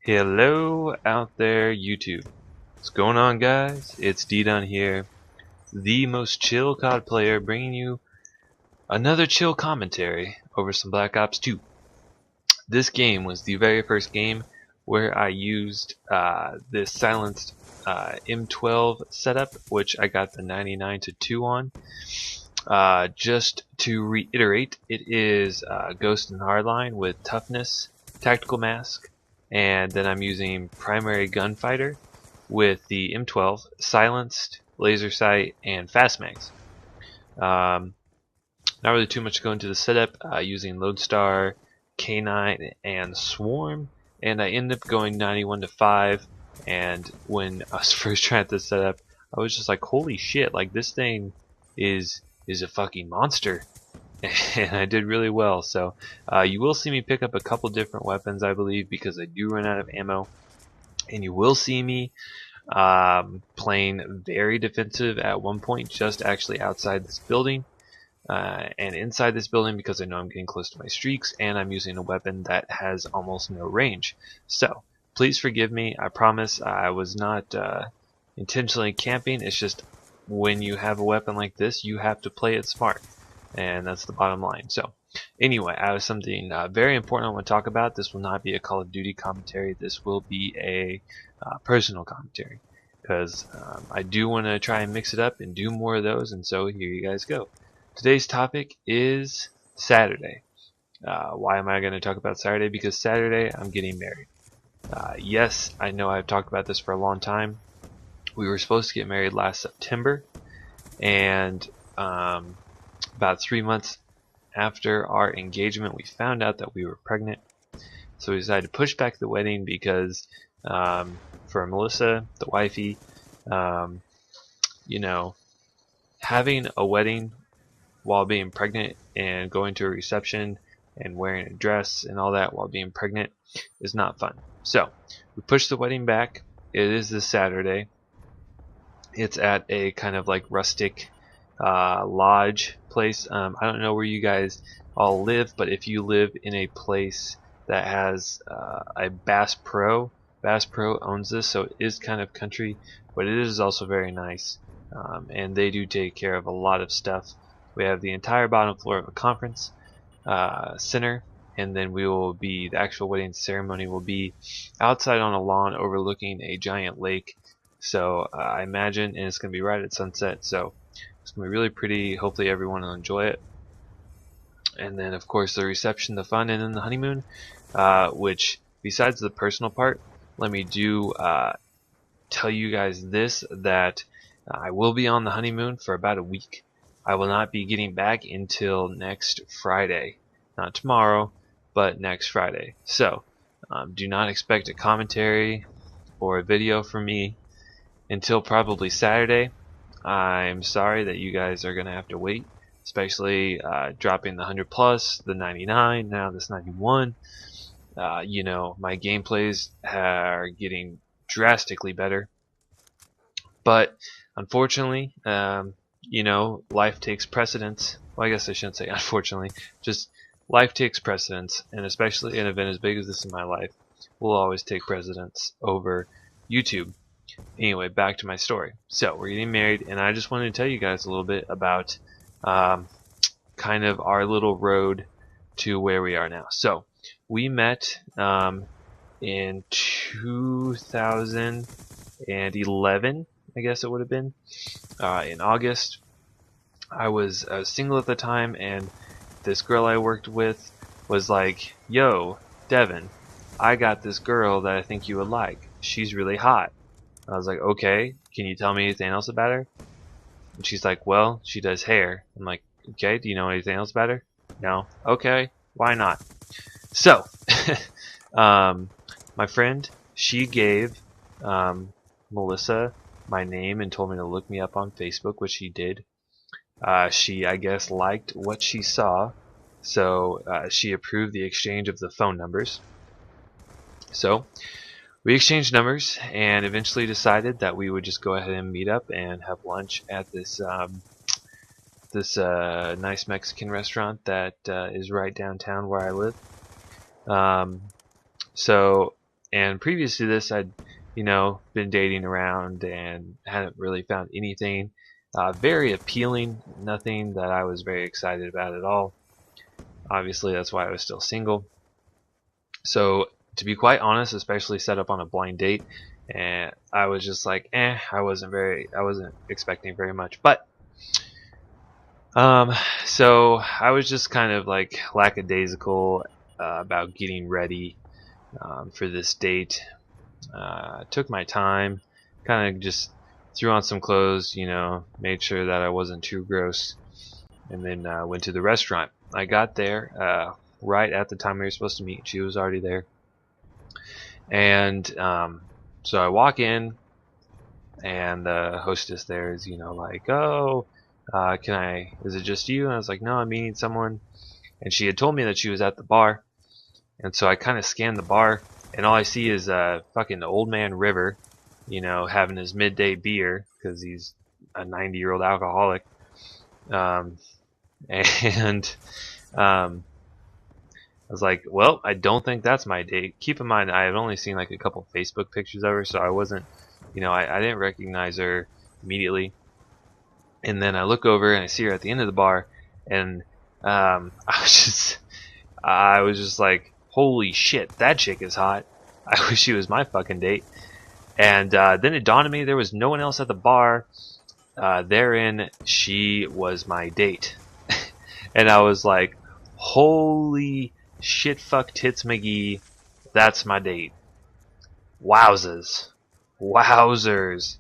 Hello out there, YouTube. What's going on, guys? It's D-Dun here, the most chill COD player, bringing you another chill commentary over some Black Ops 2. This game was the very first game where I used this silenced M12 setup, which I got the 99-2 on. Just to reiterate, it is Ghost and Hardline with toughness, tactical mask, and then I'm using primary gunfighter with the M12, silenced, laser sight, and fast mags. Not really too much to go into the setup, using Lodestar, K9, and Swarm, and I ended up going 91-5. And when I was first trying this setup, I was just like, holy shit, like this thing is a fucking monster. And I did really well. So you will see me pick up a couple different weapons, I believe, because I do run out of ammo. And you will see me playing very defensive at one point, just actually outside this building and inside this building, because I know I'm getting close to my streaks and I'm using a weapon that has almost no range. So please forgive me. I promise I was not intentionally camping. It's just when you have a weapon like this, you have to play it smart. And that's the bottom line. So anyway, I have something very important I want to talk about. This will not be a Call of Duty commentary. This will be a personal commentary, because I do want to try and mix it up and do more of those, and so here you guys go. Today's topic is Saturday. Why am I going to talk about Saturday? Because Saturday I'm getting married. Yes, I know I've talked about this for a long time. We were supposed to get married last September, and about 3 months after our engagement, we found out that we were pregnant. So we decided to push back the wedding because for Melissa, the wifey, you know, having a wedding while being pregnant and going to a reception and wearing a dress and all that while being pregnant is not fun. So we pushed the wedding back. It is this Saturday. It's at a kind of like rustic lodge place. I don't know where you guys all live, but if you live in a place that has a Bass Pro owns this, so it is kind of country, but it is also very nice, and they do take care of a lot of stuff. We have the entire bottom floor of a conference center, and then the actual wedding ceremony will be outside on a lawn overlooking a giant lake. So I imagine, and it's going to be right at sunset, so it's going to be really pretty. Hopefully everyone will enjoy it. And then of course the reception, the fun, and then the honeymoon, which besides the personal part, let me tell you guys this, that I will be on the honeymoon for about a week. I will not be getting back until next Friday. Not tomorrow, but next Friday. So do not expect a commentary or a video from me until probably Saturday. I'm sorry that you guys are going to have to wait, especially dropping the 100 plus, the 99, now this 91. You know, my gameplays are getting drastically better. But unfortunately, you know, life takes precedence. Well, I guess I shouldn't say unfortunately, just life takes precedence, and especially an event as big as this in my life will always take precedence over YouTube. Anyway, back to my story. So we're getting married, and I just wanted to tell you guys a little bit about kind of our little road to where we are now. So we met in 2011, I guess it would have been, in August. I was single at the time, and this girl I worked with was like, yo, Devin, I got this girl that I think you would like. She's really hot. I was like, okay, can you tell me anything else about her? And she's like, well, she does hair. I'm like, okay, do you know anything else about her? No. Okay, why not? So, my friend, she gave Melissa my name and told me to look me up on Facebook, which she did. She, I guess, liked what she saw, so she approved the exchange of the phone numbers. So we exchanged numbers and eventually decided that we would just go ahead and meet up and have lunch at this nice Mexican restaurant that is right downtown where I live. So And previous to this, I'd, been dating around and hadn't really found anything very appealing, nothing that I was very excited about at all. Obviously, that's why I was still single. So, to be quite honest, especially set up on a blind date, and I was just like, I wasn't expecting very much. But, so I was just kind of like lackadaisical about getting ready for this date. Took my time, kind of just threw on some clothes, made sure that I wasn't too gross, and then went to the restaurant. I got there right at the time we were supposed to meet. She was already there. And so I walk in, and the hostess there is, like, oh, is it just you? And I was like, no, I'm meeting someone. And she had told me that she was at the bar. And so I kind of scanned the bar, and all I see is fucking old man River, having his midday beer, because he's a 90-year-old alcoholic. And I was like, well, I don't think that's my date. Keep in mind, I had only seen like a couple Facebook pictures of her, so I wasn't, I didn't recognize her immediately. And then I look over and I see her at the end of the bar, and I was just like, holy shit, that chick is hot. I wish she was my fucking date. And then it dawned on me there was no one else at the bar. Therein, she was my date. And I was like, holy shit, fuck tits McGee, that's my date. Wowzers. Wowzers.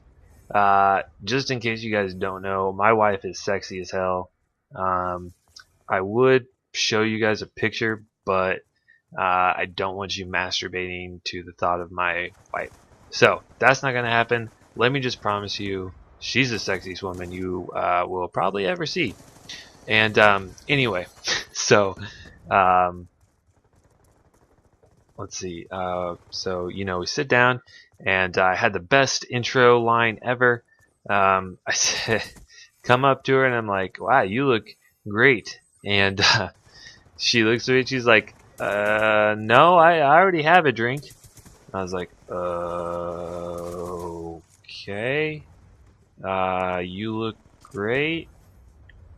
Just in case you guys don't know, my wife is sexy as hell. I would show you guys a picture, but I don't want you masturbating to the thought of my wife. So, that's not going to happen. Let me just promise you, she's the sexiest woman you will probably ever see. And anyway, so let's see. So we sit down, and I had the best intro line ever. I said, come up to her, and I'm like, wow, you look great. And she looks at me, and she's like, no, I already have a drink. I was like, okay. You look great.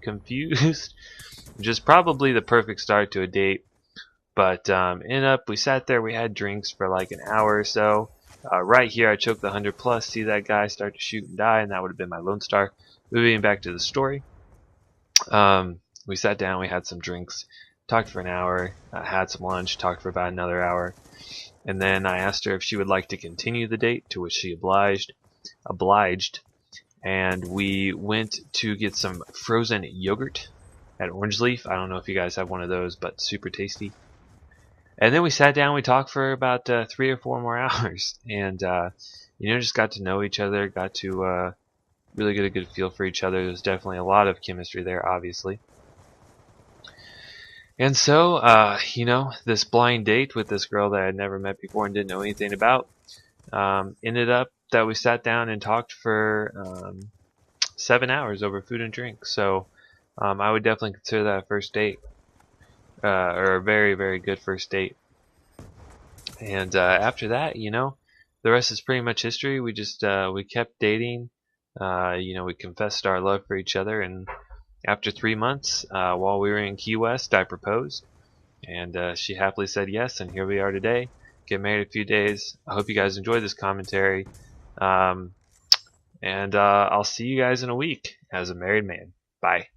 Confused. Just probably the perfect start to a date. But we sat there, we had drinks for like an hour or so. Right here I choked the 100 plus, see that guy start to shoot and die, and that would have been my Lone Star. Moving back to the story. We sat down, we had some drinks, talked for an hour, had some lunch, talked for about another hour. And then I asked her if she would like to continue the date, to which she obliged. And we went to get some frozen yogurt at Orange Leaf. I don't know if you guys have one of those, but super tasty. And then we sat down, we talked for about 3 or 4 more hours, and just got to know each other, got to really get a good feel for each other. There's definitely a lot of chemistry there, obviously. And so, this blind date with this girl that I had never met before and didn't know anything about, ended up that we sat down and talked for 7 hours over food and drink. So I would definitely consider that a first date, or a very, very good first date. And after that, the rest is pretty much history. We just we kept dating. We confessed our love for each other, and after 3 months, while we were in Key West, I proposed, and she happily said yes, and here we are today. Get married a few days. I hope you guys enjoyed this commentary. And I'll see you guys in a week as a married man. Bye.